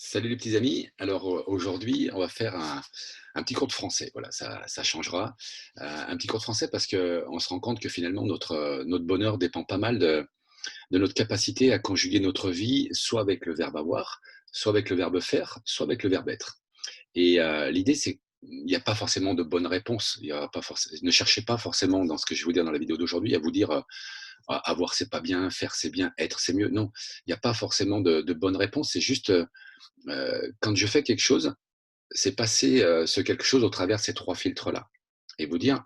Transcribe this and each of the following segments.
Salut les petits amis. Alors aujourd'hui, on va faire un petit cours de français. Voilà, ça changera. Un petit cours de français parce qu'on se rend compte que finalement notre bonheur dépend pas mal de notre capacité à conjuguer notre vie, soit avec le verbe avoir, soit avec le verbe faire, soit avec le verbe être. Et l'idée, c'est qu'il n'y a pas forcément de bonne réponse. Il y a pas ne cherchez pas forcément dans ce que je vais vous dire dans la vidéo d'aujourd'hui à vous dire avoir c'est pas bien, faire c'est bien, être c'est mieux. Non, il n'y a pas forcément de bonne réponse. C'est juste quand je fais quelque chose, c'est passer, ce quelque chose au travers de ces 3 filtres-là et vous dire: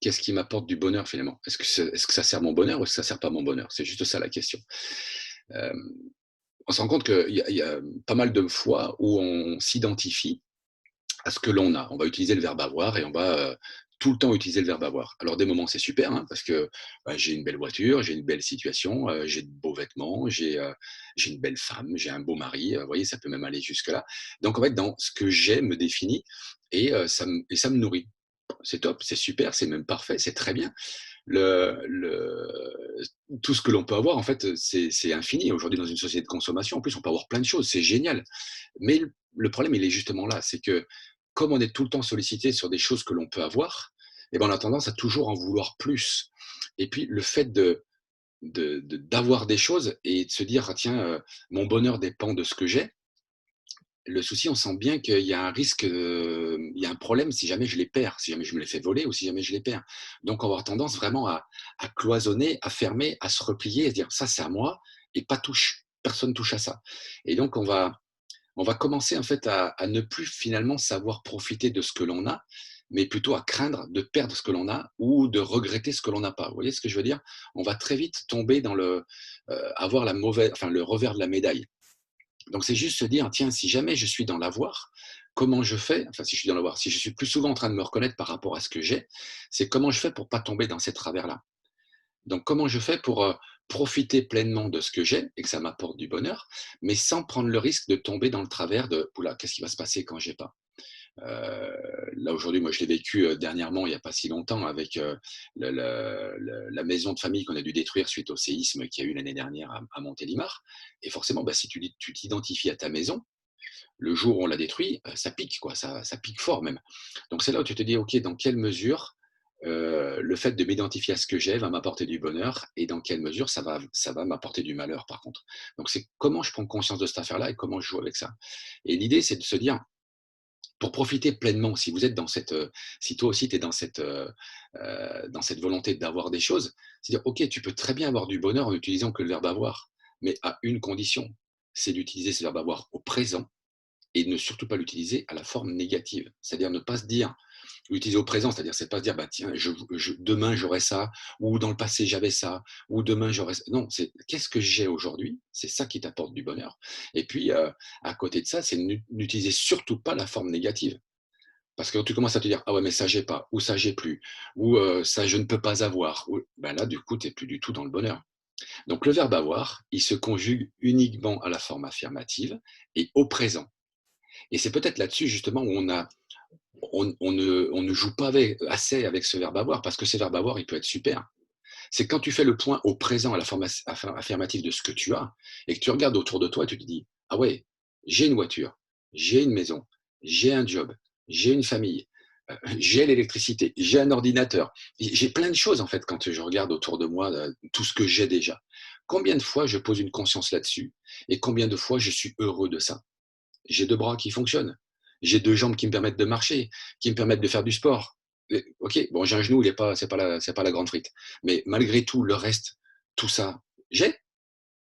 «Qu'est-ce qui m'apporte du bonheur finalement? Est-ce que ça sert mon bonheur ou est-ce que ça sert pas mon bonheur?» C'est juste ça la question. Hem, on se rend compte qu'il y a pas mal de fois où on s'identifie à ce que l'on a. On va utiliser le verbe avoir et on va, tout le temps utiliser le verbe avoir. Alors des moments, c'est super, hein, parce que, bah, j'ai une belle voiture, j'ai une belle situation, j'ai de beaux vêtements, j'ai une belle femme, j'ai un beau mari, vous voyez, ça peut même aller jusque-là. Donc en fait, dans ce que j'ai me définit et ça me nourrit. C'est top, c'est super, c'est même parfait, c'est très bien. Le tout ce que l'on peut avoir, en fait, c'est infini. Aujourd'hui, dans une société de consommation, en plus, on peut avoir plein de choses, c'est génial. Mais le problème, il est justement là, c'est que comme on est tout le temps sollicité sur des choses que l'on peut avoir, et ben, on a tendance à toujours en vouloir plus. Et puis le fait d'avoir des choses et de se dire: «Ah tiens, mon bonheur dépend de ce que j'ai», le souci, on sent bien qu'il y a un risque, il y a un problème si jamais je les perds, si jamais je me les fais voler ou si jamais je les perds. Donc on va avoir tendance vraiment à cloisonner, à fermer, à se replier et se dire: «Ça, c'est à moi et pas touche, personne touche à ça». Et donc on va commencer en fait à ne plus finalement savoir profiter de ce que l'on a, mais plutôt à craindre de perdre ce que l'on a ou de regretter ce que l'on n'a pas. Vous voyez ce que je veux dire? On va très vite tomber dans avoir le revers de la médaille. Donc c'est juste se dire: «Tiens, si jamais je suis dans l'avoir, comment je fais?» Enfin, si je suis dans l'avoir, si je suis plus souvent en train de me reconnaître par rapport à ce que j'ai, c'est comment je fais pour pas tomber dans ces travers-là? Donc comment je fais pour, profiter pleinement de ce que j'ai et que ça m'apporte du bonheur, mais sans prendre le risque de tomber dans le travers de: «Ouh là, qu'est-ce qui va se passer quand j'ai pas?» Heu, Là aujourd'hui, moi je l'ai vécu, dernièrement, il y a pas si longtemps avec, la maison de famille qu'on a dû détruire suite au séisme qu'il y a eu l'année dernière à Montélimar. Et forcément, bah, si tu t'identifies à ta maison, le jour où on l'a détruit, ça pique quoi, ça pique fort même. Donc c'est là où tu te dis: «OK, dans quelle mesure, le fait de m'identifier à ce que j'ai va m'apporter du bonheur et dans quelle mesure ça va m'apporter du malheur par contre?» Donc c'est comment je prends conscience de cette affaire-là et comment je joue avec ça? Et l'idée, c'est de se dire, pour profiter pleinement, si vous êtes dans si toi aussi tu es dans cette volonté d'avoir des choses, c'est dire: «OK, tu peux très bien avoir du bonheur en utilisant que le verbe avoir, mais à une condition, c'est d'utiliser ce verbe avoir au présent et ne surtout pas l'utiliser à la forme négative. C'est-à-dire ne pas se dire, l'utiliser au présent, c'est-à-dire c'est pas se dire: «Bah tiens, demain j'aurai ça» ou «Dans le passé j'avais ça» ou «Demain j'aurai ça». Non, c'est qu'est-ce que j'ai aujourd'hui? C'est ça qui t'apporte du bonheur. Et puis, à côté de ça, c'est n'utiliser surtout pas la forme négative. Parce que quand tu commences à te dire: «Ah ouais, mais ça j'ai pas» ou «Ça j'ai plus» ou «Ça je ne peux pas avoir» ou ben là, du coup, tu es plus du tout dans le bonheur. Donc le verbe avoir, il se conjugue uniquement à la forme affirmative et au présent. Et c'est peut-être là-dessus justement où on ne joue pas assez avec ce verbe avoir, parce que ce verbe avoir, il peut être super. C'est quand tu fais le point au présent, à la forme affirmative de ce que tu as, et que tu regardes autour de toi et tu te dis: «Ah ouais, j'ai une voiture, j'ai une maison, j'ai un job, j'ai une famille, j'ai l'électricité, j'ai un ordinateur, j'ai plein de choses en fait quand je regarde autour de moi, tout ce que j'ai déjà». Combien de fois je pose une conscience là-dessus et combien de fois je suis heureux de ça? J'ai 2 bras qui fonctionnent. J'ai 2 jambes qui me permettent de marcher, qui me permettent de faire du sport. OK, bon, j'ai un genou, il est pas c'est pas la grande frite. Mais malgré tout, le reste, tout ça, j'ai.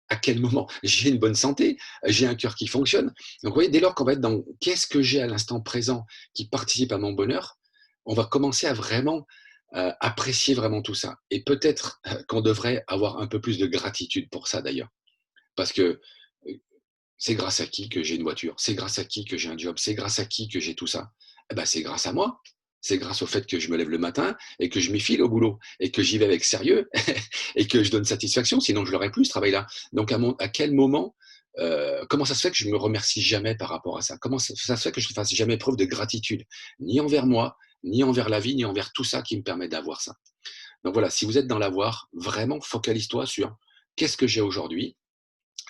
À quel moment? J'ai une bonne santé, j'ai un cœur qui fonctionne. Donc vous voyez, dès lors qu'on va être dans qu'est-ce que j'ai à l'instant présent qui participe à mon bonheur, on va commencer à vraiment, apprécier vraiment tout ça. Et peut-être, qu'on devrait avoir un peu plus de gratitude pour ça d'ailleurs. Parce que, c'est grâce à qui que j'ai une voiture? C'est grâce à qui que j'ai un job? C'est grâce à qui que j'ai tout ça? Eh ben, c'est grâce à moi. C'est grâce au fait que je me lève le matin et que je m'y file au boulot et que j'y vais avec sérieux et que je donne satisfaction, sinon je l'aurais plus ce travail-là. Donc à quel moment, comment ça se fait que je me remercie jamais par rapport à ça? Comment ça se fait que je ne fasse jamais preuve de gratitude? Ni envers moi, ni envers la vie, ni envers tout ça qui me permet d'avoir ça. Donc voilà, si vous êtes dans l'avoir, vraiment focalise-toi sur: «Qu'est-ce que j'ai aujourd'hui?»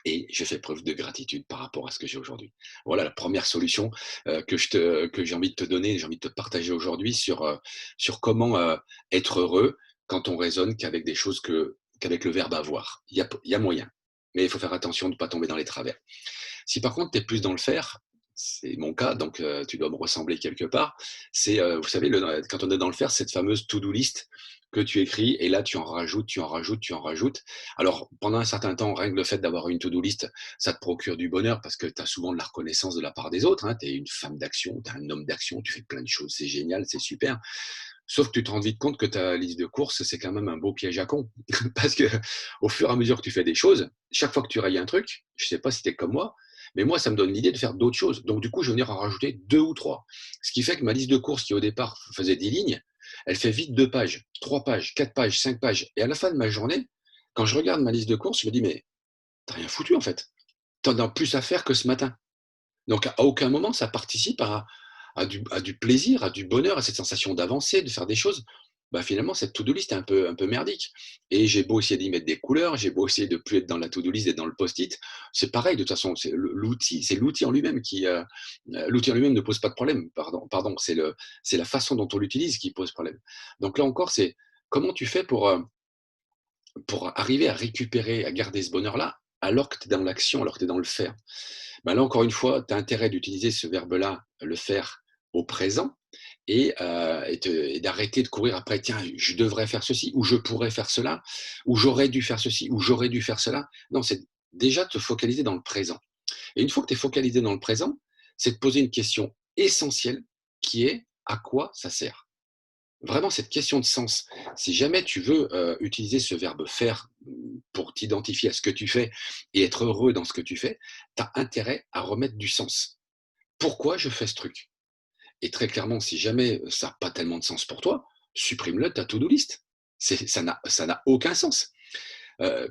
et je fais preuve de gratitude par rapport à ce que j'ai aujourd'hui. Voilà la première solution, que j'ai envie de te donner, j'ai envie de te partager aujourd'hui sur comment, être heureux quand on raisonne qu'avec le verbe avoir. Il y a moyen, mais il faut faire attention de ne pas tomber dans les travers. Si par contre tu es plus dans le faire, c'est mon cas, donc tu dois me ressembler quelque part. C'est, vous savez, quand on est dans le faire, cette fameuse to-do list que tu écris et là tu en rajoutes, tu en rajoutes, tu en rajoutes. Alors pendant un certain temps, rien que le fait d'avoir une to-do list, ça te procure du bonheur parce que tu as souvent de la reconnaissance de la part des autres, hein. Tu es une femme d'action, tu es un homme d'action, tu fais plein de choses, c'est génial, c'est super. Sauf que tu te rends vite compte que ta liste de courses, c'est quand même un beau piège à con. Parce que au fur et à mesure que tu fais des choses, chaque fois que tu rayes un truc, je sais pas si tu es comme moi, mais moi, ça me donne l'idée de faire d'autres choses. Donc, du coup, je vais venir en rajouter 2 ou 3. Ce qui fait que ma liste de courses, qui au départ faisait 10 lignes, elle fait vite 2 pages, 3 pages, 4 pages, 5 pages. Et à la fin de ma journée, quand je regarde ma liste de courses, je me dis, mais t'as rien foutu en fait. T'en as plus à faire que ce matin. Donc, à aucun moment, ça participe à du plaisir, à du bonheur, à cette sensation d'avancer, de faire des choses. Bah, finalement, cette to-do list est un peu merdique. Et j'ai beau essayer d'y mettre des couleurs, j'ai beau essayer de plus être dans la to-do list et dans le post-it, c'est pareil de toute façon. C'est l'outil en lui-même l'outil en lui-même ne pose pas de problème. Pardon, c'est la façon dont on l'utilise qui pose problème. Donc là encore, c'est comment tu fais pour arriver à récupérer, à garder ce bonheur-là, alors que tu es dans l'action, alors que tu es dans le faire. Ben là, encore une fois, tu as intérêt d'utiliser ce verbe-là, le faire, au présent et d'arrêter de courir après, tiens, je devrais faire ceci, ou je pourrais faire cela, ou j'aurais dû faire ceci, ou j'aurais dû faire cela. Non, c'est déjà te focaliser dans le présent. Et une fois que tu es focalisé dans le présent, c'est de poser une question essentielle qui est à quoi ça sert. Vraiment cette question de sens. Si jamais tu veux utiliser ce verbe faire pour t'identifier à ce que tu fais et être heureux dans ce que tu fais, tu as intérêt à remettre du sens. Pourquoi je fais ce truc? Et très clairement, si jamais ça n'a pas tellement de sens pour toi, supprime-le de ta to-do list. Ça n'a aucun sens.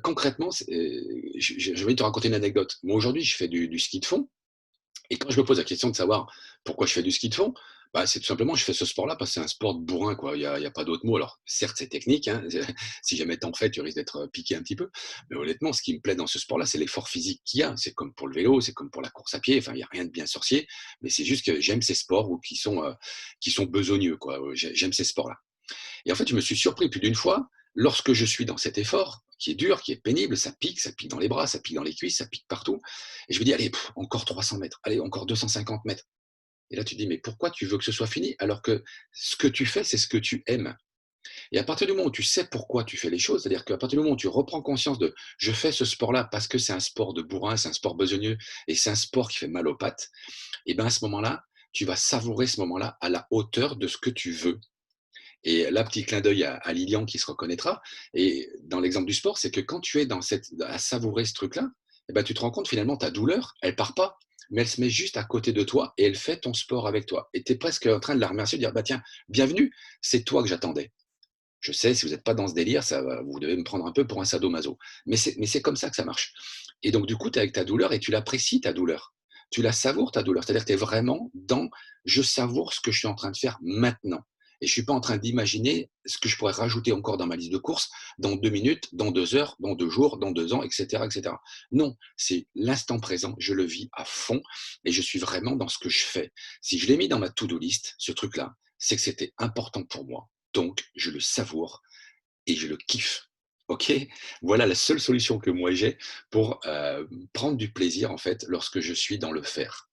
Concrètement, je vais te raconter une anecdote. Moi, aujourd'hui, je fais du ski de fond. Et quand je me pose la question de savoir pourquoi je fais du ski de fond, bah, c'est tout simplement, je fais ce sport-là parce que c'est un sport de bourrin, quoi. Il y a pas d'autre mot. Alors, certes, c'est technique, hein. Si jamais tu en fais, tu risques d'être piqué un petit peu. Mais honnêtement, ce qui me plaît dans ce sport-là, c'est l'effort physique qu'il y a. C'est comme pour le vélo, c'est comme pour la course à pied. Enfin, il n'y a rien de bien sorcier. Mais c'est juste que j'aime ces sports qui sont besogneux, quoi. J'aime ces sports-là. Et en fait, je me suis surpris plus d'une fois, lorsque je suis dans cet effort, qui est dur, qui est pénible, ça pique dans les bras, ça pique dans les cuisses, ça pique partout. Et je me dis, allez, encore 300 mètres, allez, encore 250 mètres. Et là, tu te dis, mais pourquoi tu veux que ce soit fini alors que ce que tu fais, c'est ce que tu aimes. Et à partir du moment où tu sais pourquoi tu fais les choses, c'est-à-dire qu'à partir du moment où tu reprends conscience de je fais ce sport-là parce que c'est un sport de bourrin, c'est un sport besogneux et c'est un sport qui fait mal aux pattes, et bien à ce moment-là, tu vas savourer ce moment-là à la hauteur de ce que tu veux. Et là, petit clin d'œil à Lilian qui se reconnaîtra. Et dans l'exemple du sport, c'est que quand tu es à savourer ce truc-là, eh ben, tu te rends compte finalement ta douleur, elle part pas, mais elle se met juste à côté de toi et elle fait ton sport avec toi. Et tu es presque en train de la remercier, de dire bah tiens, bienvenue, c'est toi que j'attendais. Je sais, si vous n'êtes pas dans ce délire, vous devez me prendre un peu pour un sadomaso. Mais c'est comme ça que ça marche. Et donc, du coup, tu es avec ta douleur et tu l'apprécies, ta douleur. Tu la savoures, ta douleur. C'est-à-dire que tu es vraiment dans je savoure ce que je suis en train de faire maintenant. Et je ne suis pas en train d'imaginer ce que je pourrais rajouter encore dans ma liste de courses dans 2 minutes, dans 2 heures, dans 2 jours, dans 2 ans, etc., etc. Non, c'est l'instant présent. Je le vis à fond et je suis vraiment dans ce que je fais. Si je l'ai mis dans ma to-do list, ce truc-là, c'est que c'était important pour moi. Donc, je le savoure et je le kiffe. OK? Voilà la seule solution que moi j'ai pour, prendre du plaisir, en fait, lorsque je suis dans le faire.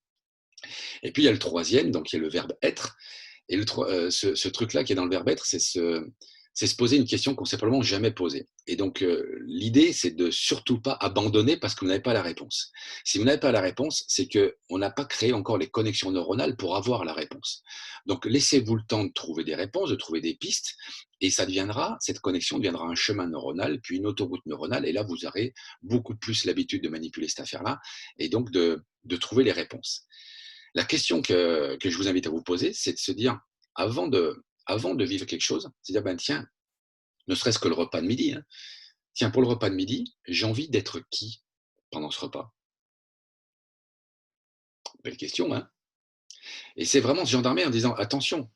Et puis il y a le troisième, donc il y a le verbe être. Et ce truc-là qui est dans le verbe être, c'est se poser une question qu'on s'est probablement jamais posée. Et donc, l'idée, c'est de surtout pas abandonner parce que vous n'avez pas la réponse. Si vous n'avez pas la réponse, c'est qu'on n'a pas créé encore les connexions neuronales pour avoir la réponse. Donc, laissez-vous le temps de trouver des réponses, de trouver des pistes, et cette connexion deviendra un chemin neuronal, puis une autoroute neuronale, et là, vous aurez beaucoup plus l'habitude de manipuler cette affaire-là, et donc de trouver les réponses. La question que je vous invite à vous poser, c'est de se dire, avant de vivre quelque chose, c'est de dire, ben tiens, ne serait-ce que le repas de midi, hein, tiens, pour le repas de midi, j'ai envie d'être qui pendant ce repas? Belle question, hein? Et c'est vraiment se gendarmer en disant, attention,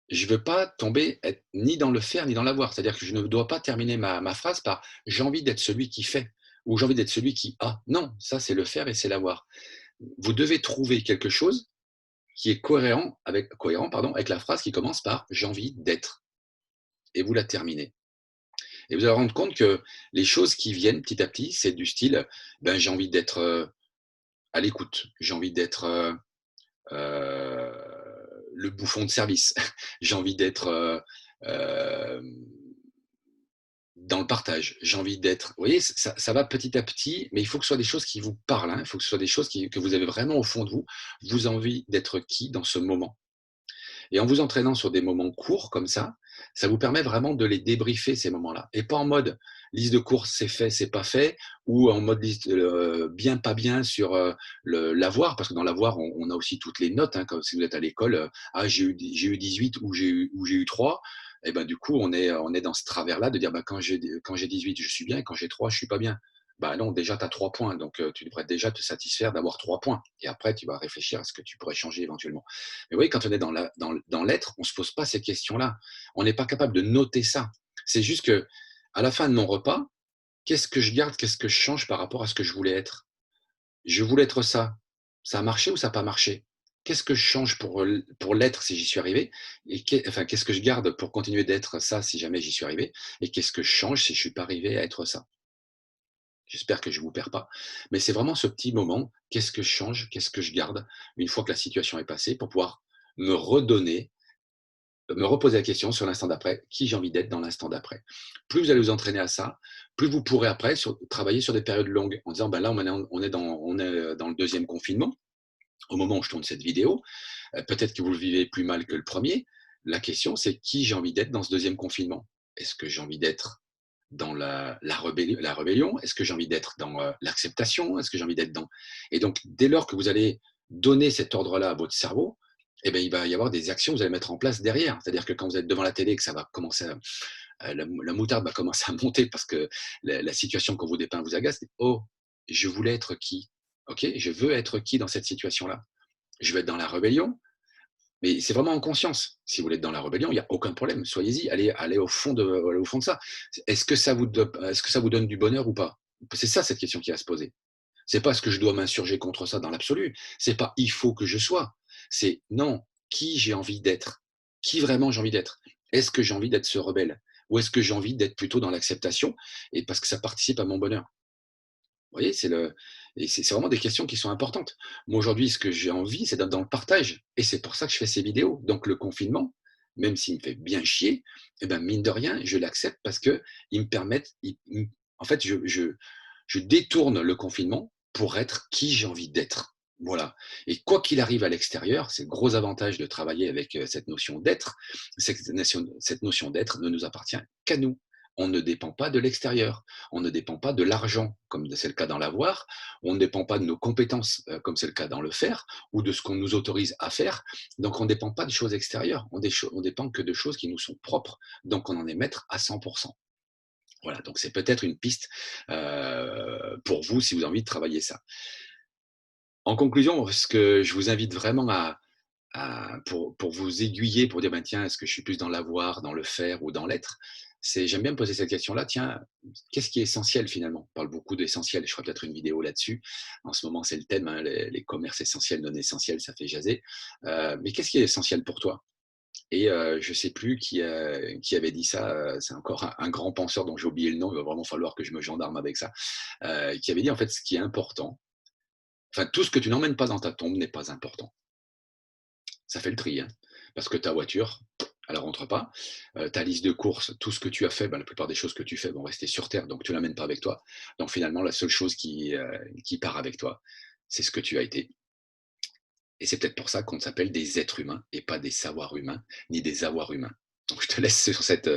je ne veux pas tomber être ni dans le faire ni dans l'avoir. C'est-à-dire que je ne dois pas terminer ma phrase par j'ai envie d'être celui qui fait. ou j'ai envie d'être celui qui a. Non, ça c'est le faire et c'est l'avoir. Vous devez trouver quelque chose qui est cohérent pardon, avec la phrase qui commence par j'ai envie d'être et vous la terminez. Et vous allez vous rendre compte que les choses qui viennent petit à petit, c'est du style ben, j'ai envie d'être à l'écoute, j'ai envie d'être euh, le bouffon de service, j'ai envie d'être euh, dans le partage, j'ai envie d'être. Vous voyez, ça va petit à petit, mais il faut que ce soit des choses qui vous parlent, hein. Il faut que ce soit des choses que vous avez vraiment au fond de vous. Vous avez envie d'être qui dans ce moment. Et en vous entraînant sur des moments courts comme ça vous permet vraiment de les débriefer ces moments-là. Et pas en mode liste de courses, c'est fait, c'est pas fait, ou en mode liste bien, pas bien sur l'avoir, parce que dans l'avoir, on a aussi toutes les notes. Hein, comme si vous êtes à l'école, ah, j'ai eu 18 ou j'ai eu 3. Et ben, du coup, on est dans ce travers-là de dire bah, quand j'ai 18, je suis bien, et quand j'ai 3, je suis pas bien. Bah non, déjà, tu as 3 points, donc tu devrais déjà te satisfaire d'avoir 3 points. Et après, tu vas réfléchir à ce que tu pourrais changer éventuellement. Mais oui, quand on est dans l'être, on ne se pose pas ces questions-là. On n'est pas capable de noter ça. C'est juste que, à la fin de mon repas, qu'est-ce que je garde, qu'est-ce que je change par rapport à ce que je voulais être? Je voulais être ça. Ça a marché ou ça n'a pas marché? Qu'est-ce que je change pour l'être si j'y suis arrivé? Et qu'est-ce que je garde pour continuer d'être ça si jamais j'y suis arrivé? Et qu'est-ce que je change si je ne suis pas arrivé à être ça? J'espère que je ne vous perds pas. Mais c'est vraiment ce petit moment, qu'est-ce que je change, qu'est-ce que je garde, une fois que la situation est passée, pour pouvoir me redonner, me reposer la question sur l'instant d'après, qui j'ai envie d'être dans l'instant d'après. Plus vous allez vous entraîner à ça, plus vous pourrez après travailler sur des périodes longues, en disant, ben là, on est dans le deuxième confinement, au moment où je tourne cette vidéo, peut-être que vous le vivez plus mal que le premier. La question, c'est qui j'ai envie d'être dans ce deuxième confinement? Est-ce que j'ai envie d'être dans la rébellion? Est-ce que j'ai envie d'être dans l'acceptation? Est-ce que j'ai envie d'être dans... Et donc, dès lors que vous allez donner cet ordre-là à votre cerveau, eh bien, il va y avoir des actions que vous allez mettre en place derrière. C'est-à-dire que quand vous êtes devant la télé, que ça va commencer la moutarde va commencer à monter parce que la situation qu'on vous dépeint vous agace, oh, je voulais être qui? Ok, je veux être qui dans cette situation-là? Je veux être dans la rébellion, mais c'est vraiment en conscience. Si vous voulez être dans la rébellion, il n'y a aucun problème. Soyez-y, allez au fond de ça. Est-ce que ça vous donne du bonheur ou pas? C'est ça cette question qui va se poser. C'est pas est-ce que je dois m'insurger contre ça dans l'absolu. C'est pas il faut que je sois. C'est non, qui j'ai envie d'être? Qui vraiment j'ai envie d'être? Est-ce que j'ai envie d'être ce rebelle? Ou est-ce que j'ai envie d'être plutôt dans l'acceptation et parce que ça participe à mon bonheur? Vous voyez, c'est vraiment des questions qui sont importantes. Moi, aujourd'hui, ce que j'ai envie, c'est d'être dans le partage. Et c'est pour ça que je fais ces vidéos. Donc, le confinement, même s'il me fait bien chier, eh ben, mine de rien, je l'accepte parce qu'ils me permettent. En fait, je détourne le confinement pour être qui j'ai envie d'être. Voilà. Et quoi qu'il arrive à l'extérieur, c'est le gros avantage de travailler avec cette notion d'être, c'est que cette notion d'être ne nous appartient qu'à nous. On ne dépend pas de l'extérieur. On ne dépend pas de l'argent, comme c'est le cas dans l'avoir. On ne dépend pas de nos compétences, comme c'est le cas dans le faire, ou de ce qu'on nous autorise à faire. Donc, on ne dépend pas de choses extérieures. On dépend que de choses qui nous sont propres. Donc, on en est maître à 100%. Voilà, donc c'est peut-être une piste pour vous si vous avez envie de travailler ça. En conclusion, ce que je vous invite vraiment pour vous aiguiller, pour dire, ben, tiens, est-ce que je suis plus dans l'avoir, dans le faire ou dans l'être? J'aime bien me poser cette question-là, tiens, qu'est-ce qui est essentiel finalement? On parle beaucoup d'essentiel, je ferai peut-être une vidéo là-dessus. En ce moment, c'est le thème, hein, les commerces essentiels, non essentiels, ça fait jaser. Mais qu'est-ce qui est essentiel pour toi? Et je ne sais plus qui avait dit ça, c'est encore un grand penseur dont j'ai oublié le nom, il va vraiment falloir que je me gendarme avec ça, qui avait dit en fait ce qui est important, enfin tout ce que tu n'emmènes pas dans ta tombe n'est pas important. Ça fait le tri, hein, parce que ta voiture, elle ne rentre pas. Ta liste de courses, tout ce que tu as fait, ben, la plupart des choses que tu fais vont rester sur Terre, donc tu ne l'amènes pas avec toi. Donc finalement, la seule chose qui part avec toi, c'est ce que tu as été. Et c'est peut-être pour ça qu'on s'appelle des êtres humains et pas des savoirs humains, ni des avoirs humains. Donc je te laisse sur cette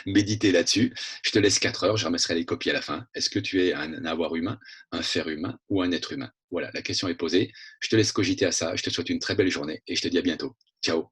méditer là-dessus. Je te laisse 4 heures, je ramasserai les copies à la fin. Est-ce que tu es un avoir humain, un faire humain ou un être humain? Voilà, la question est posée. Je te laisse cogiter à ça. Je te souhaite une très belle journée et je te dis à bientôt. Ciao.